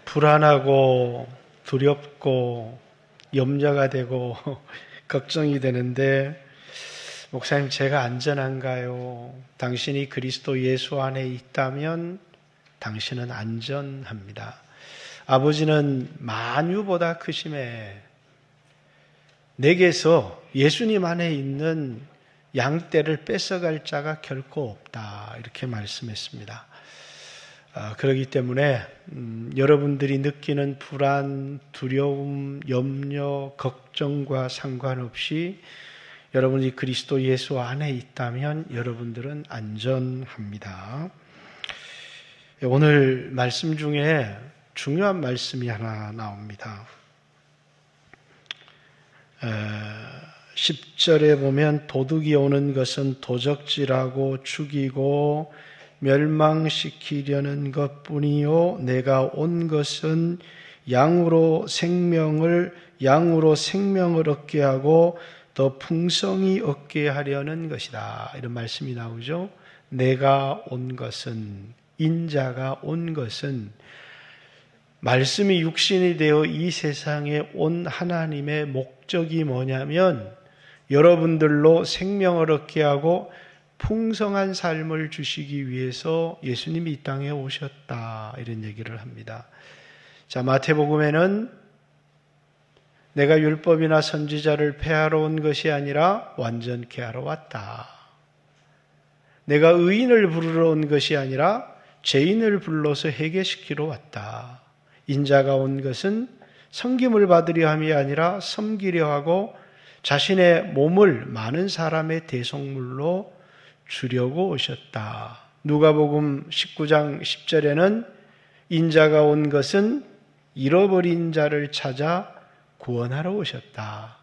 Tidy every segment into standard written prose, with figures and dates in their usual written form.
불안하고 두렵고 염려가 되고 걱정이 되는데, 목사님 제가 안전한가요? 당신이 그리스도 예수 안에 있다면 당신은 안전합니다. 아버지는 만유보다 크심에 내게서 예수님 안에 있는 양떼를 뺏어갈 자가 결코 없다, 이렇게 말씀했습니다. 그렇기 때문에 여러분들이 느끼는 불안, 두려움, 염려, 걱정과 상관없이 여러분이 그리스도 예수 안에 있다면 여러분들은 안전합니다. 오늘 말씀 중에 중요한 말씀이 하나 나옵니다. 10절에 보면 도둑이 오는 것은 도적질하고 죽이고 멸망시키려는 것뿐이요 내가 온 것은 양으로 생명을 얻게 하고 더 풍성히 얻게 하려는 것이다, 이런 말씀이 나오죠. 내가 온 것은, 인자가 온 것은, 말씀이 육신이 되어 이 세상에 온 하나님의 목적이 뭐냐면 여러분들로 생명을 얻게 하고 풍성한 삶을 주시기 위해서 예수님이 이 땅에 오셨다, 이런 얘기를 합니다. 자, 마태복음에는 내가 율법이나 선지자를 폐하러 온 것이 아니라 완전케 하러 왔다. 내가 의인을 부르러 온 것이 아니라 죄인을 불러서 회개시키러 왔다. 인자가 온 것은 섬김을 받으려 함이 아니라 섬기려 하고 자신의 몸을 많은 사람의 대속물로 주려고 오셨다. 누가복음 19장 10절에는 인자가 온 것은 잃어버린 자를 찾아 구원하러 오셨다.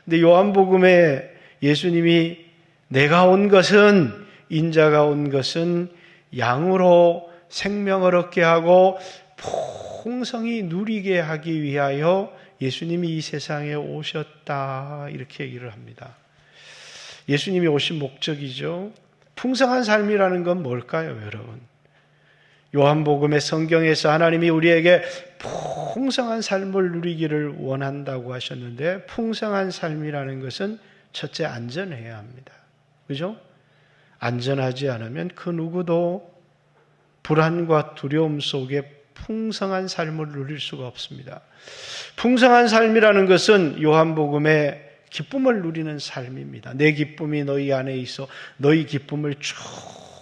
근데 요한복음에 예수님이 내가 온 것은, 인자가 온 것은 양으로 생명을 얻게 하고 풍성히 누리게 하기 위하여 예수님이 이 세상에 오셨다, 이렇게 얘기를 합니다. 예수님이 오신 목적이죠. 풍성한 삶이라는 건 뭘까요, 여러분? 요한복음의 성경에서 하나님이 우리에게 풍성한 삶을 누리기를 원한다고 하셨는데, 풍성한 삶이라는 것은 첫째 안전해야 합니다. 그죠? 안전하지 않으면 그 누구도 불안과 두려움 속에 풍성한 삶을 누릴 수가 없습니다. 풍성한 삶이라는 것은 요한복음의 기쁨을 누리는 삶입니다. 내 기쁨이 너희 안에 있어 너희 기쁨을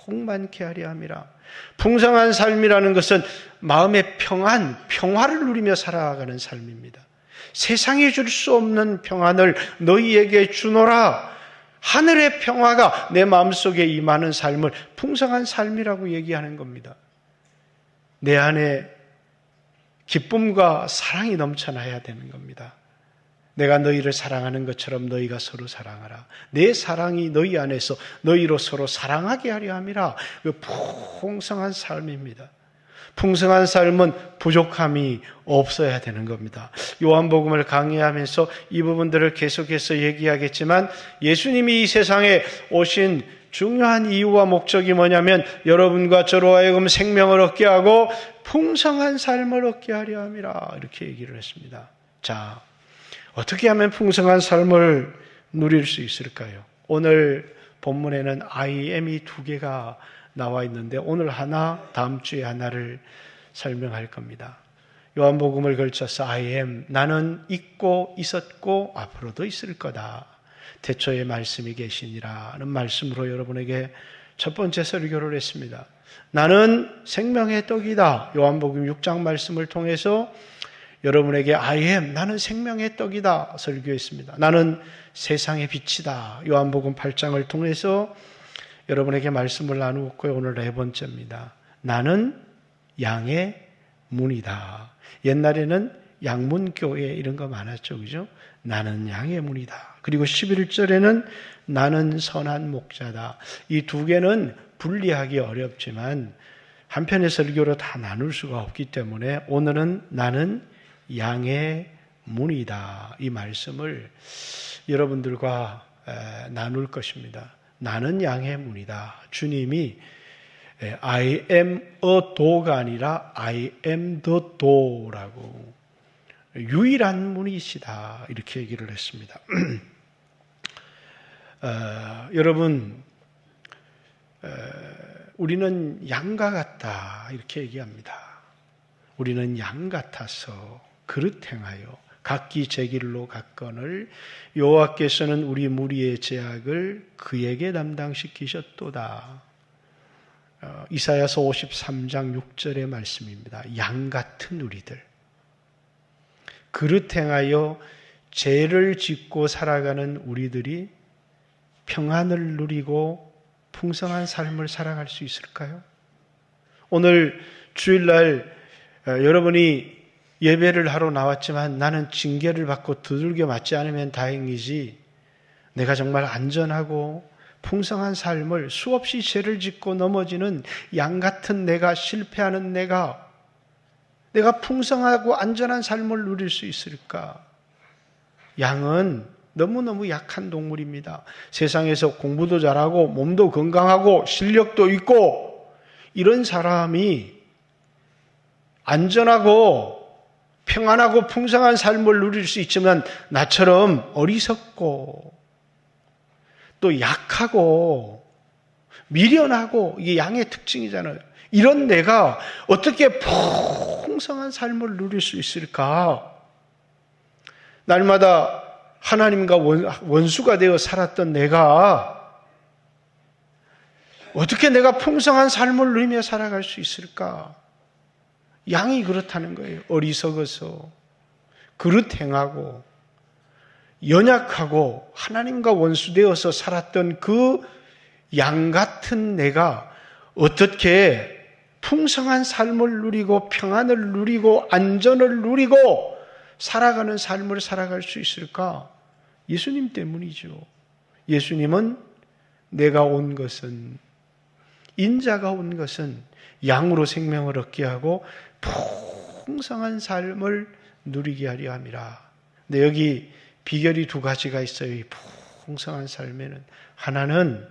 충만케 하려 함이라. 풍성한 삶이라는 것은 마음의 평화를 누리며 살아가는 삶입니다. 세상이 줄 수 없는 평안을 너희에게 주노라. 하늘의 평화가 내 마음속에 임하는 삶을 풍성한 삶이라고 얘기하는 겁니다. 내 안에 기쁨과 사랑이 넘쳐나야 되는 겁니다. 내가 너희를 사랑하는 것처럼 너희가 서로 사랑하라. 내 사랑이 너희 안에서 너희로 서로 사랑하게 하려 함이라. 풍성한 삶입니다. 풍성한 삶은 부족함이 없어야 되는 겁니다. 요한복음을 강의하면서 이 부분들을 계속해서 얘기하겠지만, 예수님이 이 세상에 오신 중요한 이유와 목적이 뭐냐면 여러분과 저로 하여금 생명을 얻게 하고 풍성한 삶을 얻게 하려 함이라, 이렇게 얘기를 했습니다. 자, 어떻게 하면 풍성한 삶을 누릴 수 있을까요? 오늘 본문에는 I am이 2개가 나와 있는데 오늘 하나, 다음 주에 하나를 설명할 겁니다. 요한복음을 걸쳐서 I am, 나는 있고 있었고 앞으로도 있을 거다. 태초에 말씀이 계시니라는 말씀으로 여러분에게 첫 번째 설교를 했습니다. 나는 생명의 떡이다. 요한복음 6장 말씀을 통해서 여러분에게 I am, 나는 생명의 떡이다 설교했습니다. 나는 세상의 빛이다. 요한복음 8장을 통해서 여러분에게 말씀을 나누었고요. 오늘 4번째입니다. 나는 양의 문이다. 옛날에는 양문교회 이런 거 많았죠. 그죠? 나는 양의 문이다. 그리고 11절에는 나는 선한 목자다. 이 2개는 분리하기 어렵지만 한편의 설교로 다 나눌 수가 없기 때문에 오늘은 나는 양의 문이다. 이 말씀을 여러분들과 나눌 것입니다. 나는 양의 문이다. 주님이 I am a do가 아니라 I am the door라고 유일한 문이시다 이렇게 얘기를 했습니다. 여러분 우리는 양과 같다 이렇게 얘기합니다. 우리는 양 같아서 그릇 행하여 각기 제 길로 갔거늘 여호와께서는 우리 무리의 죄악을 그에게 담당시키셨도다. 이사야서 53장 6절의 말씀입니다. 양 같은 우리들 그릇 행하여 죄를 짓고 살아가는 우리들이 평안을 누리고 풍성한 삶을 살아갈 수 있을까요? 오늘 주일날 여러분이 예배를 하러 나왔지만 나는 징계를 받고 두들겨 맞지 않으면 다행이지 내가 정말 안전하고 풍성한 삶을 수없이 죄를 짓고 넘어지는 양 같은 내가 실패하는 내가 풍성하고 안전한 삶을 누릴 수 있을까? 양은 너무너무 약한 동물입니다. 세상에서 공부도 잘하고 몸도 건강하고 실력도 있고 이런 사람이 안전하고 평안하고 풍성한 삶을 누릴 수 있지만 나처럼 어리석고 또 약하고 미련하고 이게 양의 특징이잖아요. 이런 내가 어떻게 풍성한 삶을 누릴 수 있을까? 날마다 하나님과 원수가 되어 살았던 내가 어떻게 내가 풍성한 삶을 누리며 살아갈 수 있을까? 양이 그렇다는 거예요. 어리석어서 그릇 행하고 연약하고 하나님과 원수되어서 살았던 그 양 같은 내가 어떻게 풍성한 삶을 누리고 평안을 누리고 안전을 누리고 살아가는 삶을 살아갈 수 있을까? 예수님 때문이죠. 예수님은 내가 온 것은 인자가 온 것은 양으로 생명을 얻게 하고 풍성한 삶을 누리게 하려 함이라. 근데 여기 비결이 두 가지가 있어요. 이 풍성한 삶에는 하나는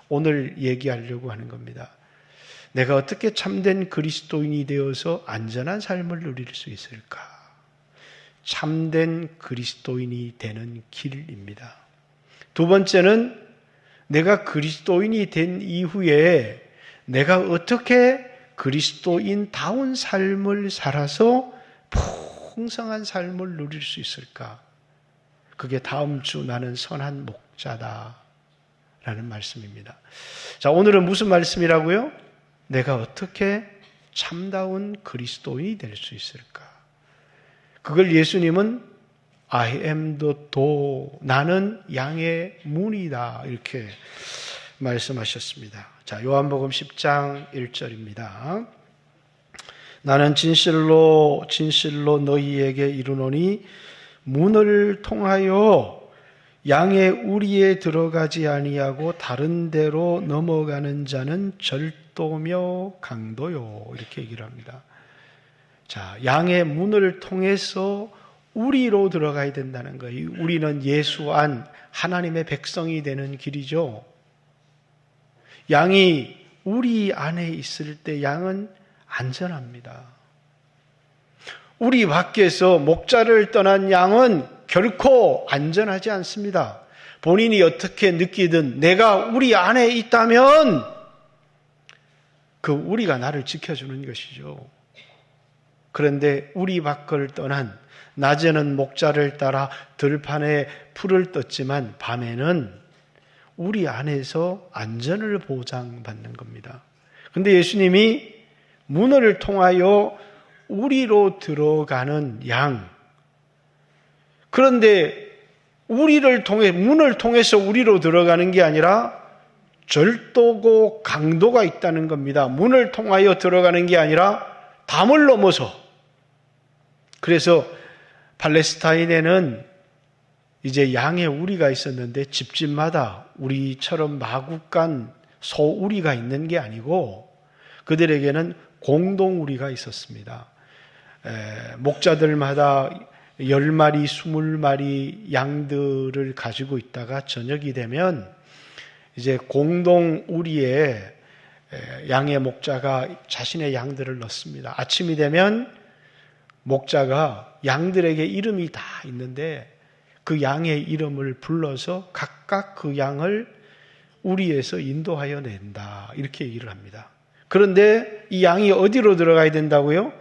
오늘 얘기하려고 하는 겁니다. 내가 어떻게 참된 그리스도인이 되어서 안전한 삶을 누릴 수 있을까? 참된 그리스도인이 되는 길입니다. 두 번째는 내가 그리스도인이 된 이후에 내가 어떻게 그리스도인다운 삶을 살아서 풍성한 삶을 누릴 수 있을까? 그게 다음 주 나는 선한 목자다 라는 말씀입니다. 자, 오늘은 무슨 말씀이라고요? 내가 어떻게 참다운 그리스도인이 될 수 있을까? 그걸 예수님은 I am the door, 나는 양의 문이다 이렇게 말씀하셨습니다. 자, 요한복음 10장 1절입니다. 나는 진실로 진실로 너희에게 이르노니 문을 통하여 양의 우리에 들어가지 아니하고 다른 데로 넘어가는 자는 절도며 강도요 이렇게 얘기를 합니다. 자, 양의 문을 통해서 우리로 들어가야 된다는 거예요. 우리는 예수 안 하나님의 백성이 되는 길이죠. 양이 우리 안에 있을 때 양은 안전합니다. 우리 밖에서 목자를 떠난 양은 결코 안전하지 않습니다. 본인이 어떻게 느끼든 내가 우리 안에 있다면 그 우리가 나를 지켜주는 것이죠. 그런데 우리 밖을 떠난 낮에는 목자를 따라 들판에 풀을 떴지만 밤에는 우리 안에서 안전을 보장받는 겁니다. 그런데 예수님이 문을 통하여 우리로 들어가는 양, 그런데 문을 통해서 우리로 들어가는 게 아니라 절도고 강도가 있다는 겁니다. 문을 통하여 들어가는 게 아니라 담을 넘어서. 그래서 팔레스타인에는 이제 양의 우리가 있었는데 집집마다 우리처럼 마구간 소우리가 있는 게 아니고 그들에게는 공동우리가 있었습니다. 목자들마다 10마리, 20마리 양들을 가지고 있다가 저녁이 되면 이제 공동우리에 양의 목자가 자신의 양들을 넣습니다. 아침이 되면 목자가 양들에게 이름이 다 있는데 그 양의 이름을 불러서 각각 그 양을 우리에서 인도하여 낸다. 이렇게 얘기를 합니다. 그런데 이 양이 어디로 들어가야 된다고요?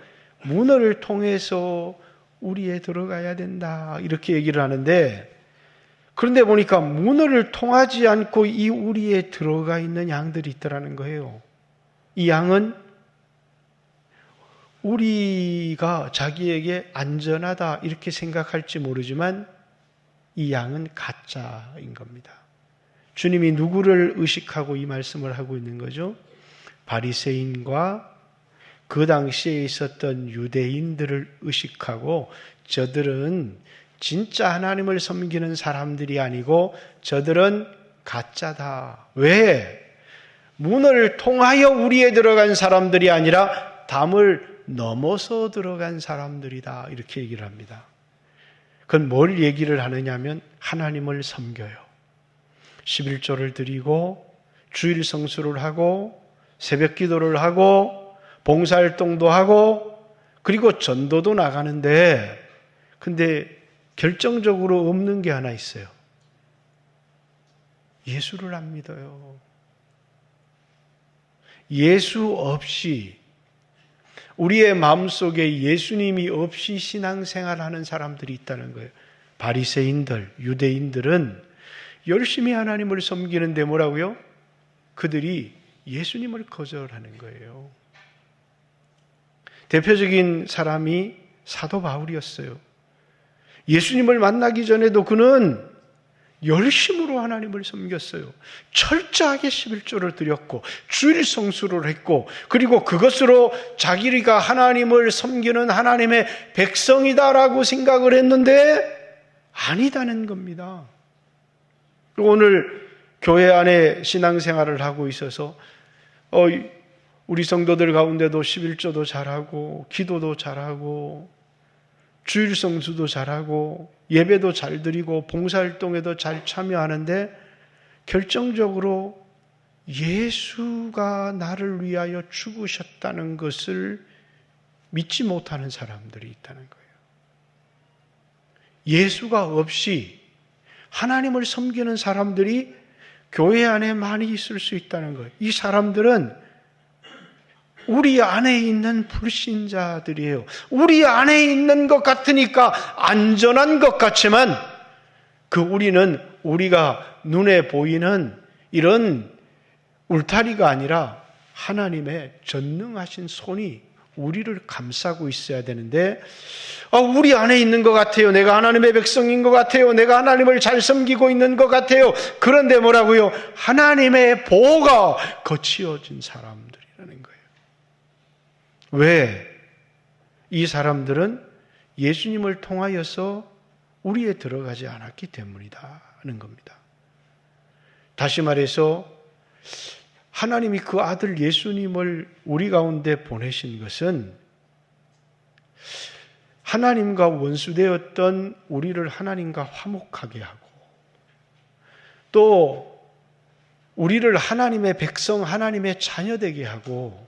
문을 통해서 우리에 들어가야 된다. 이렇게 얘기를 하는데, 그런데 보니까 문을 통하지 않고 이 우리에 들어가 있는 양들이 있더라는 거예요. 이 양은 우리가 자기에게 안전하다 이렇게 생각할지 모르지만 이 양은 가짜인 겁니다. 주님이 누구를 의식하고 이 말씀을 하고 있는 거죠? 바리새인과 그 당시에 있었던 유대인들을 의식하고, 저들은 진짜 하나님을 섬기는 사람들이 아니고 저들은 가짜다. 왜? 문을 통하여 우리에 들어간 사람들이 아니라 담을 넘어서 들어간 사람들이다. 이렇게 얘기를 합니다. 그건 뭘 얘기를 하느냐면 하나님을 섬겨요. 11조를 드리고 주일 성수를 하고 새벽 기도를 하고 봉사활동도 하고 그리고 전도도 나가는데, 근데 결정적으로 없는 게 하나 있어요. 예수를 안 믿어요. 예수 없이, 우리의 마음속에 예수님이 없이 신앙생활하는 사람들이 있다는 거예요. 바리새인들, 유대인들은 열심히 하나님을 섬기는데 뭐라고요? 그들이 예수님을 거절하는 거예요. 대표적인 사람이 사도 바울이었어요. 예수님을 만나기 전에도 그는 열심으로 하나님을 섬겼어요. 철저하게 11조를 드렸고 주일 성수를 했고, 그리고 그것으로 자기가 하나님을 섬기는 하나님의 백성이다라고 생각을 했는데 아니다는 겁니다. 그리고 오늘 교회 안에 신앙생활을 하고 있어서 우리 성도들 가운데도 11조도 잘하고 기도도 잘하고 주일 성수도 잘하고 예배도 잘 드리고 봉사활동에도 잘 참여하는데 결정적으로 예수가 나를 위하여 죽으셨다는 것을 믿지 못하는 사람들이 있다는 거예요. 예수가 없이 하나님을 섬기는 사람들이 교회 안에 많이 있을 수 있다는 거예요. 이 사람들은 우리 안에 있는 불신자들이에요. 우리 안에 있는 것 같으니까 안전한 것 같지만 그 우리는 우리가 눈에 보이는 이런 울타리가 아니라 하나님의 전능하신 손이 우리를 감싸고 있어야 되는데, 우리 안에 있는 것 같아요. 내가 하나님의 백성인 것 같아요. 내가 하나님을 잘 섬기고 있는 것 같아요. 그런데 뭐라고요? 하나님의 보호가 거치어진 사람들이라는 거예요. 왜? 이 사람들은 예수님을 통하여서 우리에 들어가지 않았기 때문이다는 겁니다. 다시 말해서 하나님이 그 아들 예수님을 우리 가운데 보내신 것은 하나님과 원수되었던 우리를 하나님과 화목하게 하고, 또 우리를 하나님의 백성, 하나님의 자녀되게 하고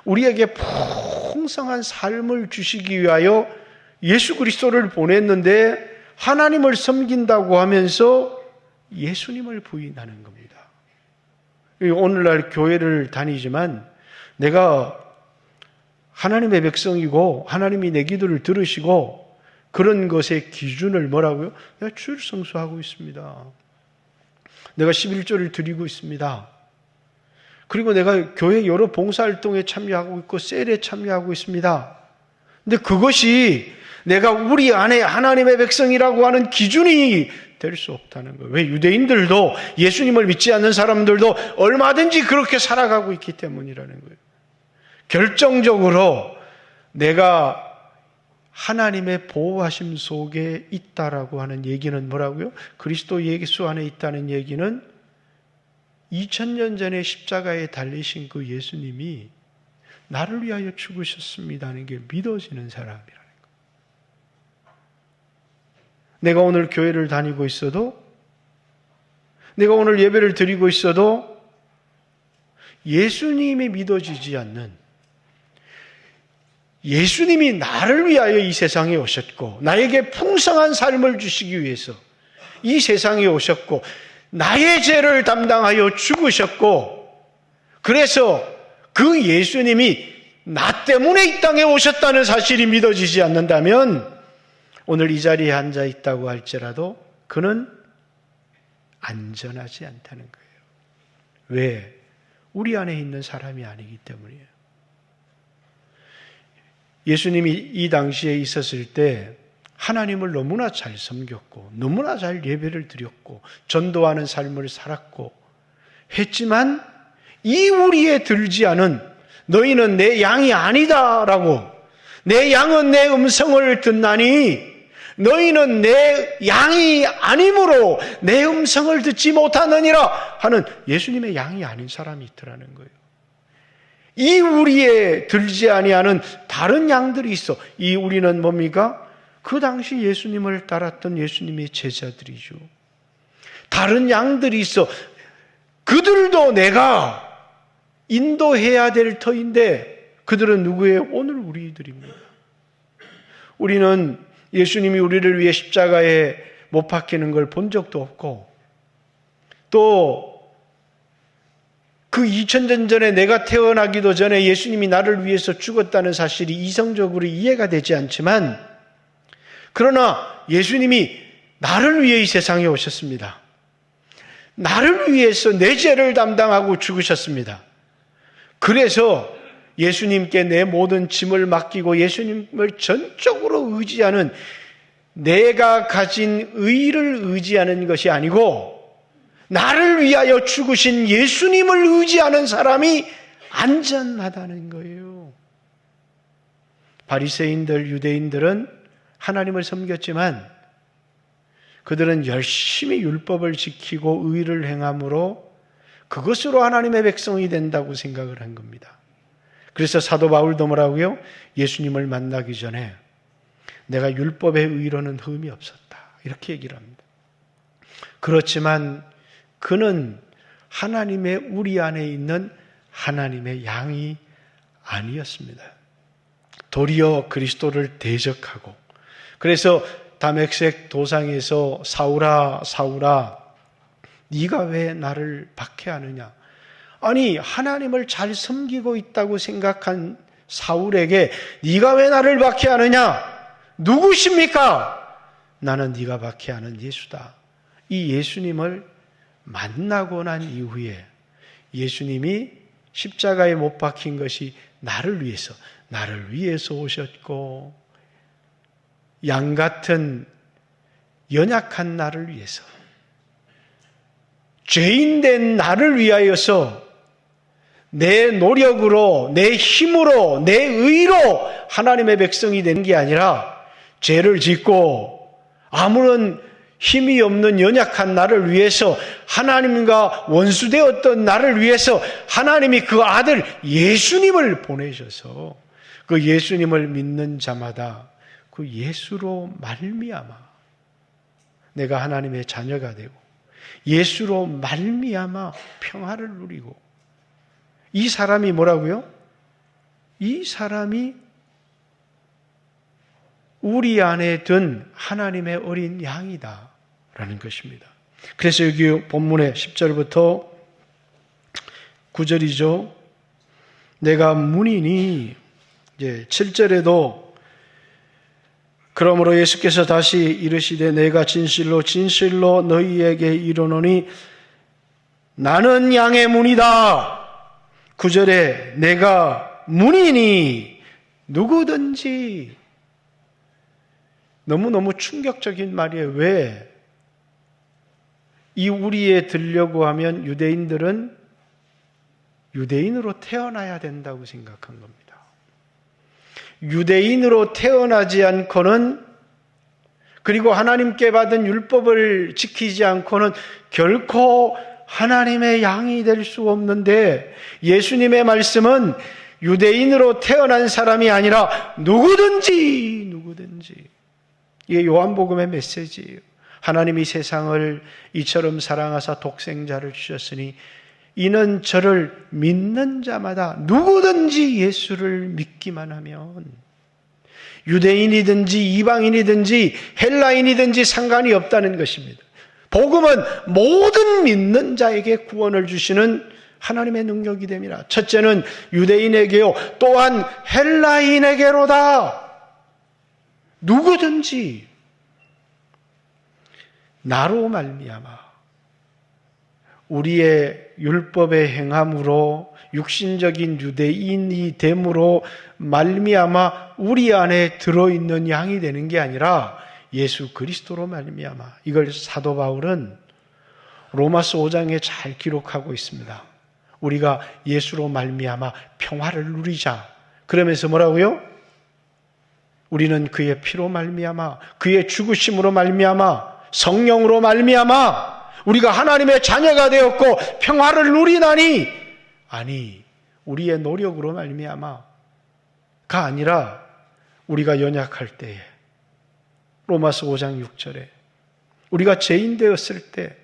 우리에게 풍성한 삶을 주시기 위하여 예수 그리스도를 보냈는데, 하나님을 섬긴다고 하면서 예수님을 부인하는 겁니다. 오늘날 교회를 다니지만 내가 하나님의 백성이고 하나님이 내 기도를 들으시고 그런 것의 기준을 뭐라고요? 내가 주일 성수하고 있습니다. 내가 11조를 드리고 있습니다. 그리고 내가 교회 여러 봉사활동에 참여하고 있고 셀에 참여하고 있습니다. 근데 그것이 내가 우리 안에 하나님의 백성이라고 하는 기준이 될 수 없다는 거예요. 왜? 유대인들도 예수님을 믿지 않는 사람들도 얼마든지 그렇게 살아가고 있기 때문이라는 거예요. 결정적으로 내가 하나님의 보호하심 속에 있다라고 하는 얘기는 뭐라고요? 그리스도 예수 안에 있다는 얘기는 2000년 전에 십자가에 달리신 그 예수님이 나를 위하여 죽으셨습니다는 게 믿어지는 사람이라는 거예요. 내가 오늘 교회를 다니고 있어도, 내가 오늘 예배를 드리고 있어도 예수님이 믿어지지 않는, 예수님이 나를 위하여 이 세상에 오셨고 나에게 풍성한 삶을 주시기 위해서 이 세상에 오셨고 나의 죄를 담당하여 죽으셨고, 그래서 그 예수님이 나 때문에 이 땅에 오셨다는 사실이 믿어지지 않는다면 오늘 이 자리에 앉아 있다고 할지라도 그는 안전하지 않다는 거예요. 왜? 우리 안에 있는 사람이 아니기 때문이에요. 예수님이 이 당시에 있었을 때 하나님을 너무나 잘 섬겼고 너무나 잘 예배를 드렸고 전도하는 삶을 살았고 했지만 이 우리에 들지 않은, 너희는 내 양이 아니다라고, 내 양은 내 음성을 듣나니 너희는 내 양이 아니므로 내 음성을 듣지 못하느니라 하는 예수님의 양이 아닌 사람이 있더라는 거예요. 이 우리에 들지 아니하는 다른 양들이 있어. 이 우리는 뭡니까? 그 당시 예수님을 따랐던 예수님의 제자들이죠. 다른 양들이 있어. 그들도 내가 인도해야 될 터인데 그들은 누구예요? 오늘 우리들입니다. 우리는 예수님이 우리를 위해 십자가에 못 박히는 걸 본 적도 없고, 또 그 2000년 전에 내가 태어나기도 전에 예수님이 나를 위해서 죽었다는 사실이 이성적으로 이해가 되지 않지만, 그러나 예수님이 나를 위해 이 세상에 오셨습니다. 나를 위해서 내 죄를 담당하고 죽으셨습니다. 그래서 예수님께 내 모든 짐을 맡기고 예수님을 전적으로 의지하는, 내가 가진 의를 의지하는 것이 아니고 나를 위하여 죽으신 예수님을 의지하는 사람이 안전하다는 거예요. 바리새인들, 유대인들은 하나님을 섬겼지만 그들은 열심히 율법을 지키고 의를 행함으로 그것으로 하나님의 백성이 된다고 생각을 한 겁니다. 그래서 사도 바울도 뭐라고요? 예수님을 만나기 전에 내가 율법의 의로는 흠이 없었다, 이렇게 얘기를 합니다. 그렇지만 그는 하나님의, 우리 안에 있는 하나님의 양이 아니었습니다. 도리어 그리스도를 대적하고, 그래서 다메섹 도상에서 사울아 사울아 네가 왜 나를 박해하느냐, 아니 하나님을 잘 섬기고 있다고 생각한 사울에게 네가 왜 나를 박해하느냐, 누구십니까? 나는 네가 박해하는 예수다. 이 예수님을 만나고 난 이후에 예수님이 십자가에 못 박힌 것이 나를 위해서 오셨고, 양 같은 연약한 나를 위해서, 죄인된 나를 위하여서 내 노력으로, 내 힘으로, 내 의로 하나님의 백성이 된 게 아니라 죄를 짓고 아무런 힘이 없는 연약한 나를 위해서, 하나님과 원수되었던 나를 위해서 하나님이 그 아들 예수님을 보내셔서 그 예수님을 믿는 자마다 그 예수로 말미암아 내가 하나님의 자녀가 되고 예수로 말미암아 평화를 누리고, 이 사람이 뭐라고요? 이 사람이 우리 안에 든 하나님의 어린 양이다 라는 것입니다. 그래서 여기 본문의 10절부터 9절이죠. 내가 문이니, 이제 7절에도 그러므로 예수께서 다시 이르시되 내가 진실로 진실로 너희에게 이르노니 나는 양의 문이다. 9절에 내가 문이니 누구든지, 너무너무 충격적인 말이에요. 왜? 이 우리에 들려고 하면 유대인들은 유대인으로 태어나야 된다고 생각한 겁니다. 유대인으로 태어나지 않고는, 그리고 하나님께 받은 율법을 지키지 않고는 결코 하나님의 양이 될 수 없는데, 예수님의 말씀은 유대인으로 태어난 사람이 아니라 누구든지 이게 요한복음의 메시지예요. 하나님이 세상을 이처럼 사랑하사 독생자를 주셨으니 이는 저를 믿는 자마다 누구든지 예수를 믿기만 하면 유대인이든지 이방인이든지 헬라인이든지 상관이 없다는 것입니다. 복음은 모든 믿는 자에게 구원을 주시는 하나님의 능력이 됨이라. 첫째는 유대인에게요, 또한 헬라인에게로다. 누구든지 나로 말미암아 우리의 율법의 행함으로 육신적인 유대인이 됨으로 말미암아 우리 안에 들어있는 양이 되는 게 아니라 예수 그리스도로 말미암아. 이걸 사도 바울은 로마서 5장에 잘 기록하고 있습니다. 우리가 예수로 말미암아 평화를 누리자. 그러면서 뭐라고요? 우리는 그의 피로 말미암아, 그의 죽으심으로 말미암아, 성령으로 말미암아 우리가 하나님의 자녀가 되었고 평화를 누리나니, 아니 우리의 노력으로 말미암아가 아니라 우리가 연약할 때에, 로마서 5장 6절에 우리가 죄인 되었을 때,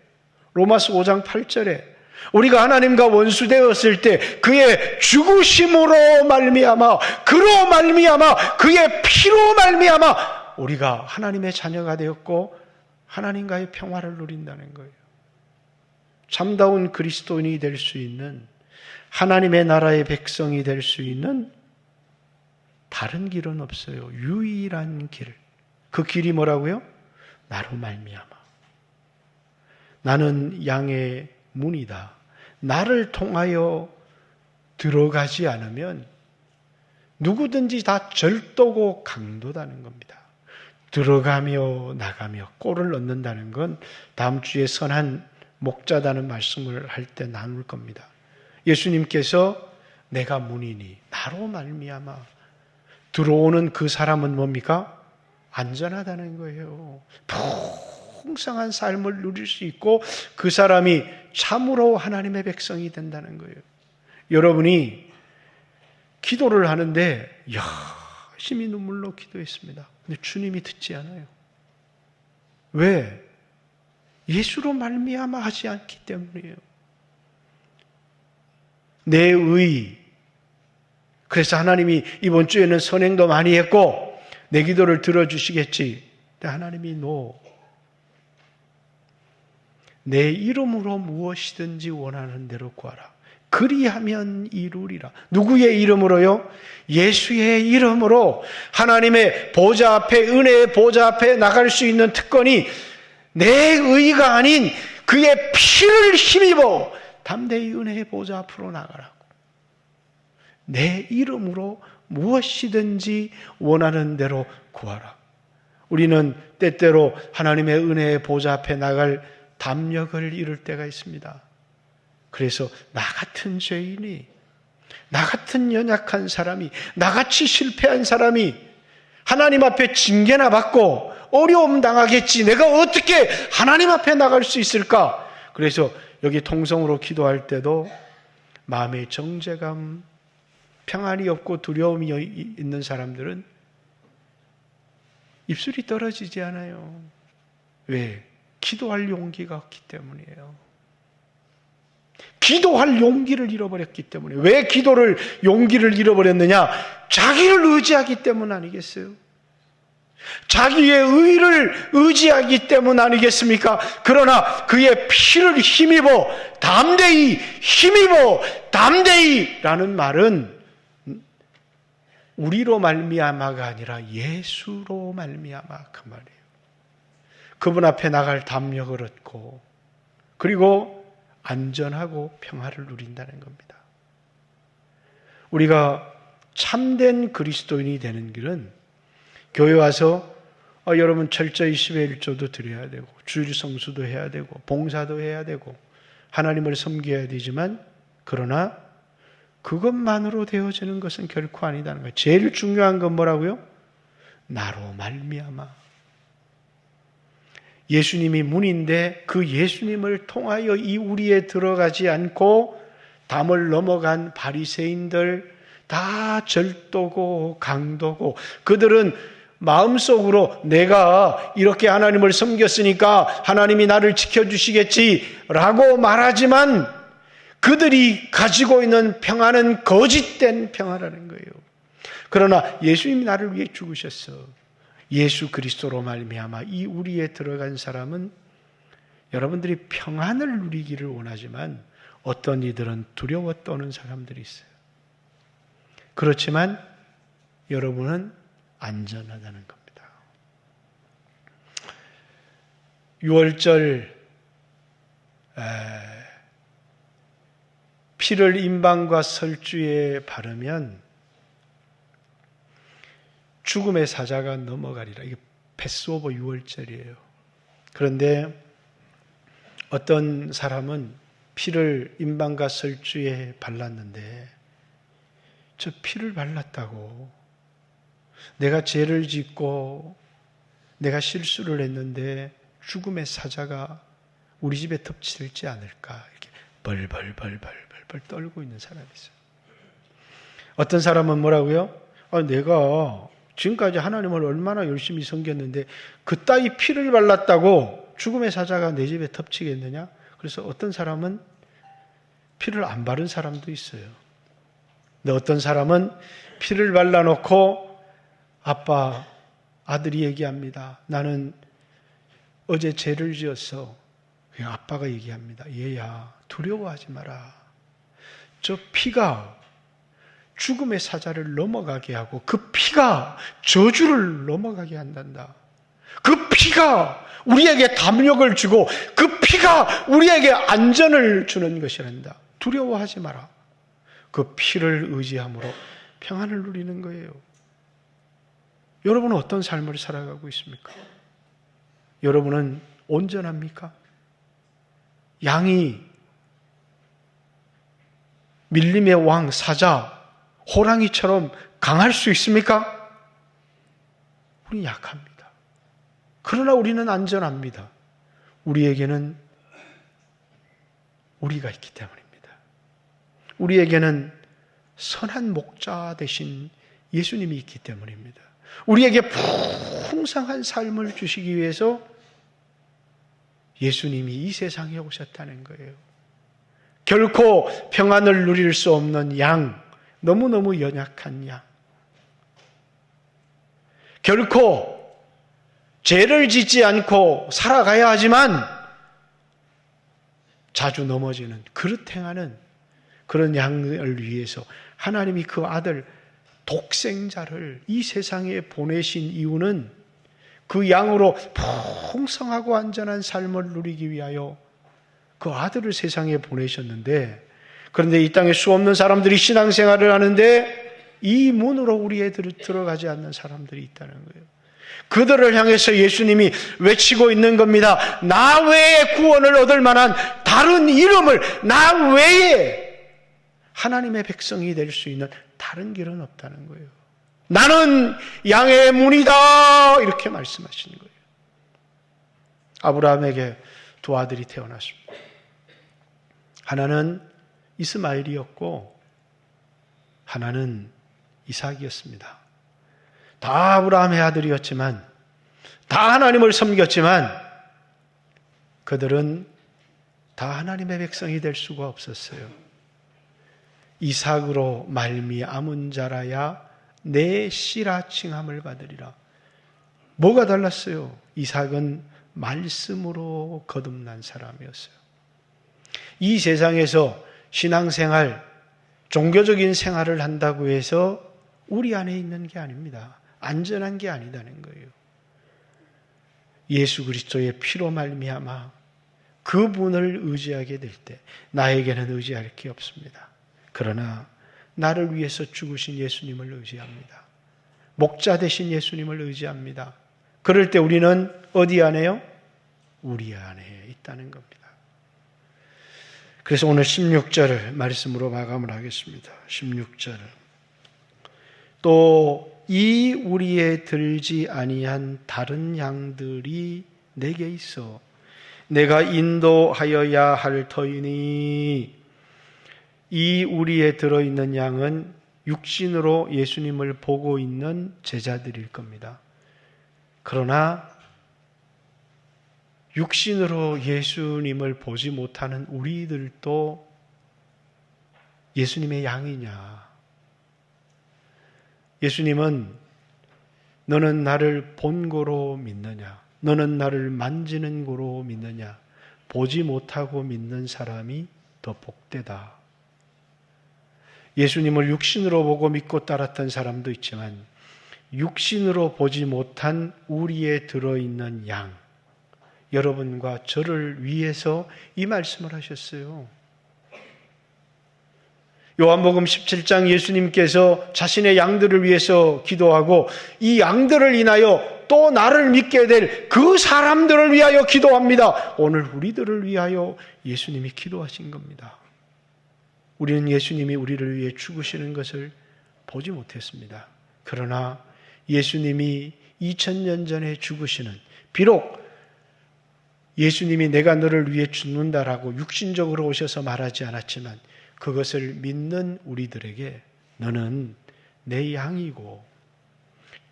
로마서 5장 8절에 우리가 하나님과 원수 되었을 때 그의 죽으심으로 말미암아, 그로 말미암아, 그의 피로 말미암아 우리가 하나님의 자녀가 되었고 하나님과의 평화를 누린다는 거예요. 참다운 그리스도인이 될 수 있는, 하나님의 나라의 백성이 될 수 있는 다른 길은 없어요. 유일한 길. 그 길이 뭐라고요? 나로 말미암아. 나는 양의 문이다. 나를 통하여 들어가지 않으면 누구든지 다 절도고 강도다는 겁니다. 들어가며 나가며 꼴을 넣는다는 건 다음 주에 선한 목자다는 말씀을 할 때 나눌 겁니다. 예수님께서 내가 문이니 나로 말미암아 들어오는 그 사람은 뭡니까? 안전하다는 거예요. 풍성한 삶을 누릴 수 있고 그 사람이 참으로 하나님의 백성이 된다는 거예요. 여러분이 기도를 하는데 열심히 눈물로 기도했습니다. 근데 주님이 듣지 않아요. 왜? 예수로 말미암아 하지 않기 때문이에요. 내 의. 그래서 하나님이 이번 주에는 선행도 많이 했고 내 기도를 들어주시겠지. 근데 하나님이 내 이름으로 무엇이든지 원하는 대로 구하라. 그리하면 이루리라. 누구의 이름으로요? 예수의 이름으로 하나님의 보좌 앞에, 은혜의 보좌 앞에 나갈 수 있는 특권이 내 의가 아닌 그의 피를 힘입어 담대히 은혜의 보좌 앞으로 나가라고. 내 이름으로 무엇이든지 원하는 대로 구하라. 우리는 때때로 하나님의 은혜의 보좌 앞에 나갈 담력을 잃을 때가 있습니다. 그래서 나 같은 죄인이, 나 같은 연약한 사람이, 나같이 실패한 사람이 하나님 앞에 징계나 받고 어려움 당하겠지. 내가 어떻게 하나님 앞에 나갈 수 있을까? 그래서 여기 통성으로 기도할 때도 마음의 정죄감, 평안이 없고 두려움이 있는 사람들은 입술이 떨어지지 않아요. 왜? 기도할 용기가 없기 때문이에요. 기도할 용기를 잃어버렸기 때문에. 왜 기도를 용기를 잃어버렸느냐? 자기를 의지하기 때문 아니겠어요? 자기의 의를 의지하기 때문 아니겠습니까? 그러나 그의 피를 힘입어 담대히 라는 말은 우리로 말미암아가 아니라 예수로 말미암아 그 말이에요. 그분 앞에 나갈 담력을 얻고 그리고 안전하고 평화를 누린다는 겁니다. 우리가 참된 그리스도인이 되는 길은 교회 와서 여러분 철저히 10회 1조도 드려야 되고 주일 성수도 해야 되고 봉사도 해야 되고 하나님을 섬겨야 되지만 그러나 그것만으로 되어지는 것은 결코 아니다는 거예요. 제일 중요한 건 뭐라고요? 나로 말미암아. 예수님이 문인데 그 예수님을 통하여 이 우리에 들어가지 않고 담을 넘어간 바리새인들 다 절도고 강도고 그들은 마음속으로 내가 이렇게 하나님을 섬겼으니까 하나님이 나를 지켜주시겠지라고 말하지만 그들이 가지고 있는 평안은 거짓된 평화라는 거예요. 그러나 예수님이 나를 위해 죽으셨어. 예수 그리스도로 말미암아 이 우리에 들어간 사람은 여러분들이 평안을 누리기를 원하지만 어떤 이들은 두려워 떠는 사람들이 있어요. 그렇지만 여러분은 안전하다는 겁니다. 6월절 피를 임방과 설주에 바르면 죽음의 사자가 넘어가리라. 이게 패스오버 6월절이에요. 그런데 어떤 사람은 피를 임방과 설주에 발랐는데 저 피를 발랐다고 내가 죄를 짓고 내가 실수를 했는데 죽음의 사자가 우리 집에 덮칠지 않을까 이렇게 벌벌 떨고 있는 사람이 있어요. 어떤 사람은 뭐라고요? 내가 지금까지 하나님을 얼마나 열심히 섬겼는데 그따위 피를 발랐다고 죽음의 사자가 내 집에 덮치겠느냐? 그래서 어떤 사람은 피를 안 바른 사람도 있어요. 근데 어떤 사람은 피를 발라놓고 아들이 얘기합니다. 나는 어제 죄를 지었어. 아빠가 얘기합니다. 얘야, 두려워하지 마라. 저 피가 죽음의 사자를 넘어가게 하고 그 피가 저주를 넘어가게 한단다. 그 피가 우리에게 담력을 주고 그 피가 우리에게 안전을 주는 것이란다. 두려워하지 마라. 그 피를 의지함으로 평안을 누리는 거예요. 여러분은 어떤 삶을 살아가고 있습니까? 여러분은 온전합니까? 양이 밀림의 왕 사자 호랑이처럼 강할 수 있습니까? 우리는 약합니다. 그러나 우리는 안전합니다. 우리에게는 우리가 있기 때문입니다. 우리에게는 선한 목자 되신 예수님이 있기 때문입니다. 우리에게 풍성한 삶을 주시기 위해서 예수님이 이 세상에 오셨다는 거예요. 결코 평안을 누릴 수 없는 양, 너무너무 연약한 양. 결코 죄를 짓지 않고 살아가야 하지만 자주 넘어지는 그릇 행하는 그런 양을 위해서 하나님이 그 아들 독생자를 이 세상에 보내신 이유는 그 양으로 풍성하고 안전한 삶을 누리기 위하여 그 아들을 세상에 보내셨는데, 그런데 이 땅에 수없는 사람들이 신앙생활을 하는데 이 문으로 우리에 들어가지 않는 사람들이 있다는 거예요. 그들을 향해서 예수님이 외치고 있는 겁니다. 나 외에 구원을 얻을 만한 다른 이름을, 나 외에 하나님의 백성이 될 수 있는 다른 길은 없다는 거예요. 나는 양의 문이다, 이렇게 말씀하시는 거예요. 아브라함에게 두 아들이 태어났습니다. 하나는 이스마엘이었고 하나는 이삭이었습니다. 다 아브라함의 아들이었지만, 다 하나님을 섬겼지만 그들은 다 하나님의 백성이 될 수가 없었어요. 이삭으로 말미암은 자라야 내 씨라 칭함을 받으리라. 뭐가 달랐어요? 이삭은 말씀으로 거듭난 사람이었어요. 이 세상에서 신앙생활, 종교적인 생활을 한다고 해서 우리 안에 있는 게 아닙니다. 안전한 게 아니다는 거예요. 예수 그리스도의 피로 말미암아 그분을 의지하게 될 때 나에게는 의지할 게 없습니다. 그러나 나를 위해서 죽으신 예수님을 의지합니다. 목자 되신 예수님을 의지합니다. 그럴 때 우리는 어디 안에요? 우리 안에 있다는 겁니다. 그래서 오늘 16절을 말씀으로 마감을 하겠습니다. 16절을. 또 이 우리에 들지 아니한 다른 양들이 내게 있어 내가 인도하여야 할 터이니, 이 우리에 들어있는 양은 육신으로 예수님을 보고 있는 제자들일 겁니다. 그러나 육신으로 예수님을 보지 못하는 우리들도 예수님의 양이냐? 예수님은 너는 나를 본 고로 믿느냐? 너는 나를 만지는 고로 믿느냐? 보지 못하고 믿는 사람이 더 복되다. 예수님을 육신으로 보고 믿고 따랐던 사람도 있지만 육신으로 보지 못한 우리에 들어있는 양, 여러분과 저를 위해서 이 말씀을 하셨어요. 요한복음 17장 예수님께서 자신의 양들을 위해서 기도하고 이 양들을 인하여 또 나를 믿게 될 그 사람들을 위하여 기도합니다. 오늘 우리들을 위하여 예수님이 기도하신 겁니다. 우리는 예수님이 우리를 위해 죽으시는 것을 보지 못했습니다. 그러나 예수님이 2000년 전에 죽으시는, 비록 예수님이 내가 너를 위해 죽는다라고 육신적으로 오셔서 말하지 않았지만 그것을 믿는 우리들에게 너는 내 양이고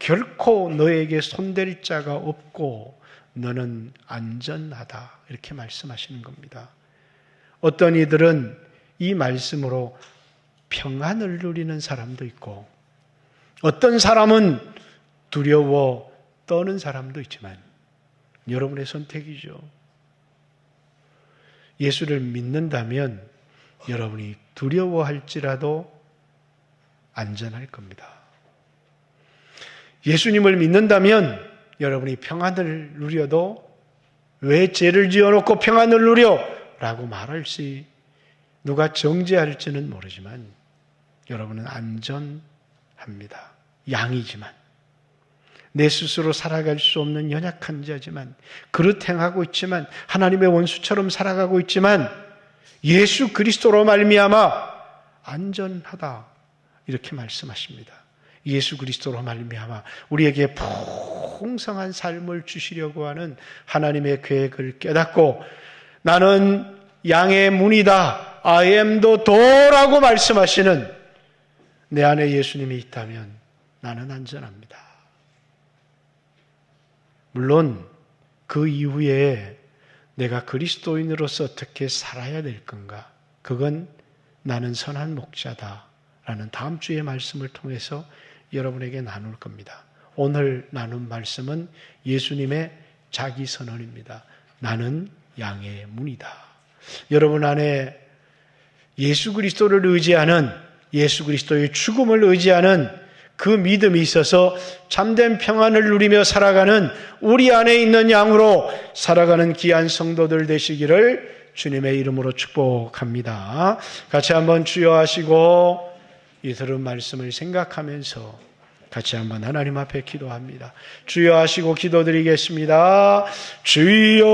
결코 너에게 손댈 자가 없고 너는 안전하다, 이렇게 말씀하시는 겁니다. 어떤 이들은 이 말씀으로 평안을 누리는 사람도 있고 어떤 사람은 두려워 떠는 사람도 있지만 여러분의 선택이죠. 예수를 믿는다면 여러분이 두려워할지라도 안전할 겁니다. 예수님을 믿는다면 여러분이 평안을 누려도 왜 죄를 지어놓고 평안을 누려? 라고 말할지 누가 정죄할지는 모르지만 여러분은 안전합니다. 양이지만 내 스스로 살아갈 수 없는 연약한 자지만 그릇 행하고 있지만 하나님의 원수처럼 살아가고 있지만 예수 그리스도로 말미암아 안전하다, 이렇게 말씀하십니다. 예수 그리스도로 말미암아 우리에게 풍성한 삶을 주시려고 하는 하나님의 계획을 깨닫고 나는 양의 문이다, I am the door라고 말씀하시는 내 안에 예수님이 있다면 나는 안전합니다. 물론 그 이후에 내가 그리스도인으로서 어떻게 살아야 될 건가? 그건 나는 선한 목자다라는 다음 주의 말씀을 통해서 여러분에게 나눌 겁니다. 오늘 나눈 말씀은 예수님의 자기 선언입니다. 나는 양의 문이다. 여러분 안에 예수 그리스도를 의지하는, 예수 그리스도의 죽음을 의지하는 그 믿음이 있어서 참된 평안을 누리며 살아가는 우리 안에 있는 양으로 살아가는 귀한 성도들 되시기를 주님의 이름으로 축복합니다. 같이 한번 주여 하시고 이 들은 말씀을 생각하면서 같이 한번 하나님 앞에 기도합니다. 주여 하시고 기도드리겠습니다. 주여